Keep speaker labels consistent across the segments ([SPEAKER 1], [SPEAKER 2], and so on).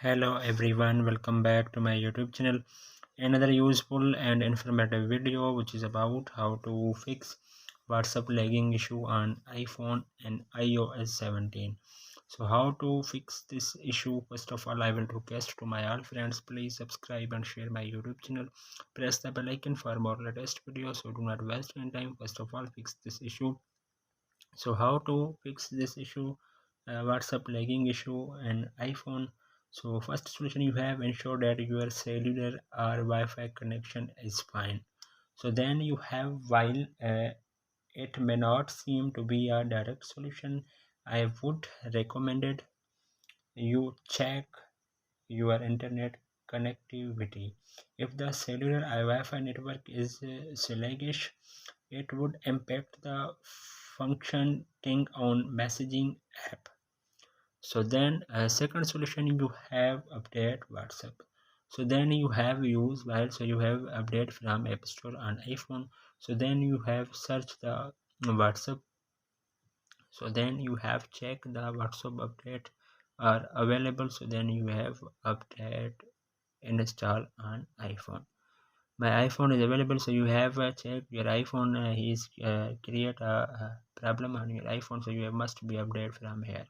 [SPEAKER 1] Hello everyone, welcome back to my YouTube channel. Another useful and informative video which is about how to fix WhatsApp lagging issue on iPhone and iOS 17. So how to fix this issue? First of all, I will request to my all friends, please subscribe and share my YouTube channel. Press the bell icon for more latest videos, so do not waste any time. First of all, fix this issue. So how to fix this issue, WhatsApp lagging issue and iPhone? So first solution, you have ensure that your cellular or Wi-Fi connection is fine. So then you have, while it may not seem to be a direct solution, I would recommend it you check your internet connectivity. If the cellular Wi-Fi network is sluggish, it would impact the functioning on messaging app. So then second solution, you have update WhatsApp. So then you have use while so you have update from App Store on iPhone. So then you have search the WhatsApp. So then you have check the WhatsApp update are available. So then you have update install on iPhone. My iPhone is available, so you have checked your iPhone is create a problem on your iPhone, so you must be updated from here.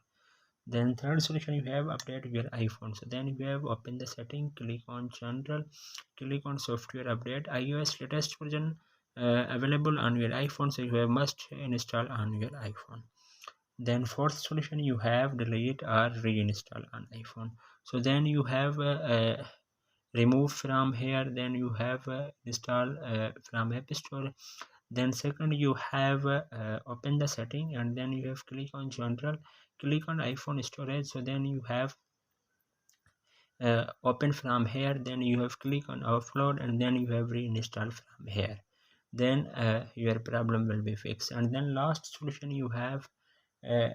[SPEAKER 1] Then third solution, you have update your iPhone. So then you have open the setting, click on general, click on software update, iOS latest version available on your iPhone, so you have must install on your iPhone. Then fourth solution, you have delete or reinstall on iPhone. So then you have remove from here, then you have install from App Store. Then second, you have open the setting, and then you have click on general, click on iPhone storage. So then you have open from here, then you have click on offload, and then you have reinstall from here. Then your problem will be fixed. And then last solution, you have uh,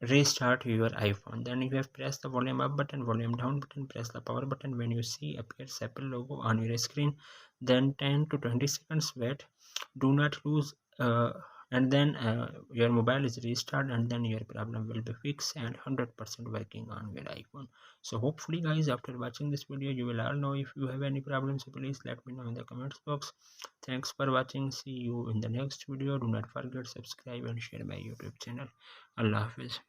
[SPEAKER 1] restart your iPhone. Then you have press the volume up button, volume down button, press the power button. When you see appears Apple logo on your screen, then 10 to 20 seconds wait, do not lose, and then your mobile is restarted, and then your problem will be fixed and 100% working on your iPhone. So hopefully guys, after watching this video, you will all know. If you have any problems, so please let me know in the comments box. Thanks for watching. See you in the next video. Do not forget subscribe and share my YouTube channel. Allah Hafiz.